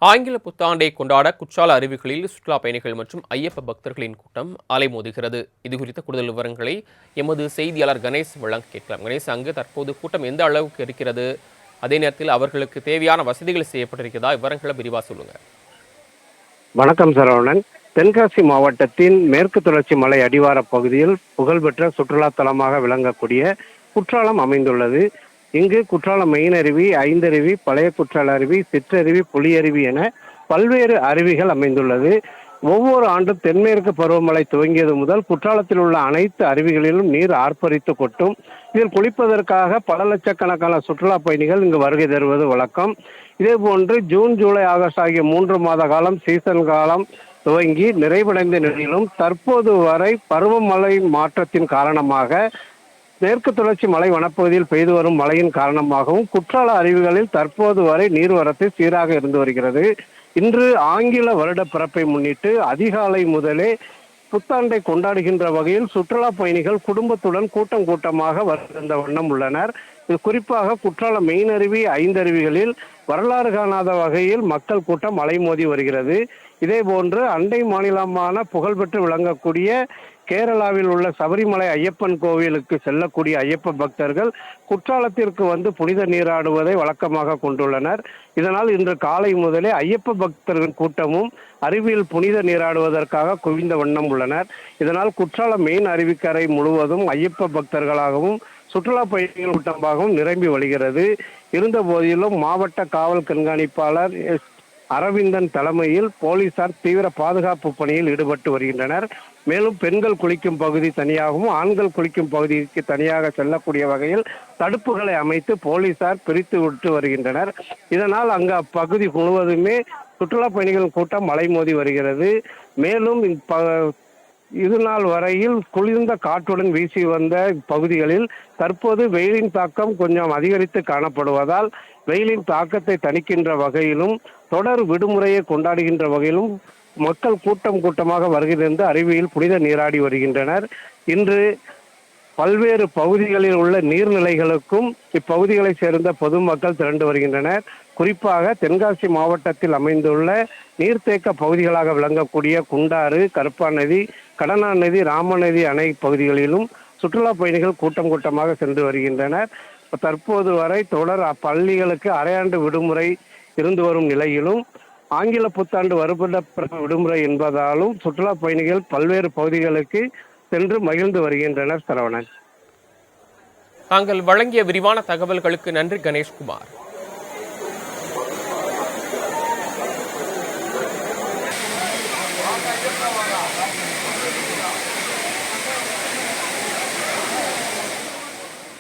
ஆங்கில புத்தாண்டை கொண்டாட குற்றால அருவிகளில் சுற்றுலா பயணிகள் மற்றும் ஐயப்ப பக்தர்களின் கூட்டம் அலைமோதுகிறது. இதுகுறித்த கூடுதல் விவரங்களை எமது செய்தியாளர் கணேஷ் வழங்க கேட்கலாம். கணேஷ், அங்கு தற்போது கூட்டம் எந்த அளவுக்கு இருக்கிறது? அதே நேரத்தில் அவர்களுக்கு தேவையான வசதிகள் செய்யப்பட்டிருக்கிறதா? விவரங்களை விரிவாக சொல்லுங்க. வணக்கம் சரவணன். தென்காசி மாவட்டத்தின் மேற்கு தொடர்ச்சி மலை அடிவார பகுதியில் புகழ்பெற்ற சுற்றுலா தலமாக விளங்கக்கூடிய குற்றாலம் அமைந்துள்ளது. இங்கு குற்றாலம் மெயின் அருவி, ஐந்தருவி, பழைய குற்றால அருவி, சிற்றருவி, புலியருவி என பல்வேறு அருவிகள் அமைந்துள்ளது. ஒவ்வொரு ஆண்டும் தென்மேற்கு பருவமழை துவங்கியது முதல் குற்றாலத்தில் உள்ள அனைத்து அருவிகளிலும் நீர் ஆர்ப்பரித்து கொட்டும். இதில் குளிப்பதற்காக பல லட்சக்கணக்கான சுற்றுலா பயணிகள் இங்கு வருகை தருவது வழக்கம். இதேபோன்று ஜூன், ஜூலை, ஆகஸ்ட் ஆகிய 3 மாத காலம் சீசன் காலம் துவங்கி நிறைவடைந்த நிலையிலும் தற்போது வரை பருவமழை மாற்றத்தின் காரணமாக மேற்கு தொடர்ச்சி மலை வனப்பகுதியில் பெய்து வரும் மழையின் காரணமாகவும் குற்றால அருவிகளில் தற்போது வரை நீர்வரத்து சீராக இருந்து வருகிறது. இன்று ஆங்கில வருட பிறப்பை முன்னிட்டு அதிகாலை முதலே புத்தாண்டை கொண்டாடுகின்ற வகையில் சுற்றுலா பயணிகள் குடும்பத்துடன் கூட்டம் கூட்டமாக வருகின்ற வண்ணம் உள்ளனர். இது குறிப்பாக குற்றாலம் மெயின் அருவி, ஐந்தருவிகளில் வரலாறு காணாத வகையில் மக்கள் கூட்டம் அலைமோதி வருகிறது. இதே போன்று அண்டை மாநிலமான புகழ்பெற்று விளங்கக்கூடிய கேரளாவில் உள்ள சபரிமலை ஐயப்பன் கோவிலுக்கு செல்லக்கூடிய ஐயப்ப பக்தர்கள் குற்றாலத்திற்கு வந்து புனித நீராடுவதை வழக்கமாக கொண்டுள்ளனர். இதனால் இன்று காலை முதலே ஐயப்ப பக்தர்கள் கூட்டமும் அருவியில் புனித நீராடுவதற்காக குவிந்த வண்ணம் உள்ளனர். இதனால் குற்றாலம் மெயின் அருவிக்கரை முழுவதும் ஐயப்ப பக்தர்களாகவும் சுற்றுலா பயணிகள் கூட்டமாகவும் நிரம்பி வழிகிறது. இருந்த போதிலும் மாவட்ட காவல் கண்காணிப்பாளர் அரவிந்தன் தலைமையில் போலீசார் தீவிர பாதுகாப்பு பணியில் ஈடுபட்டு வருகின்றனர். மேலும் பெண்கள் குளிக்கும் பகுதி தனியாகவும் ஆண்கள் குளிக்கும் பகுதிக்கு தனியாக செல்லக்கூடிய வகையில் தடுப்புகளை அமைத்து போலீசார் பிரித்து விட்டு வருகின்றனர். இதனால் அங்கு அப்பகுதி முழுவதுமே சுற்றுலா பயணிகள் கூட்டம் அலைமோதி வருகிறது. மேலும் இது நாள் வரையில் குளிர்ந்த காற்றுடன் வீசி வந்த பகுதிகளில் தற்போது வெயிலின் தாக்கம் கொஞ்சம் அதிகரித்து காணப்படுவதால் வெயிலின் தாக்கத்தை தணிக்கின்ற வகையிலும் தொடர் விடுமுறையை கொண்டாடுகின்ற வகையிலும் மக்கள் கூட்டம் கூட்டமாக வருகிறது. அருவியில் புனித நீராடி வருகின்றனர். இன்று பல்வேறு பகுதிகளில் உள்ள நீர்நிலைகளுக்கும் இப்பகுதிகளை சேர்ந்த பொதுமக்கள் திரண்டு வருகின்றனர். குறிப்பாக தென்காசி மாவட்டத்தில் அமைந்துள்ள நீர்த்தேக்க பகுதிகளாக விளங்கக்கூடிய குண்டாறு, கருப்பாநதி, கடனாநதி, ராமநதி அணை பகுதிகளிலும் சுற்றுலா பயணிகள் கூட்டம் கூட்டமாக சென்று வருகின்றனர். தற்போது வரை தொடர் பள்ளிகளுக்கு அரையாண்டு விடுமுறை இருந்து வரும் நிலையிலும் ஆங்கில புத்தாண்டு வருட விடுமுறை என்பதாலும் சுற்றுலா பயணிகள் பல்வேறு பகுதிகளுக்கு சென்று மகிழ்ந்து வருகின்றனர். சரவணன், தாங்கள் வழங்கிய விரிவான தகவல்களுக்கு நன்றி கணேஷ்குமார்.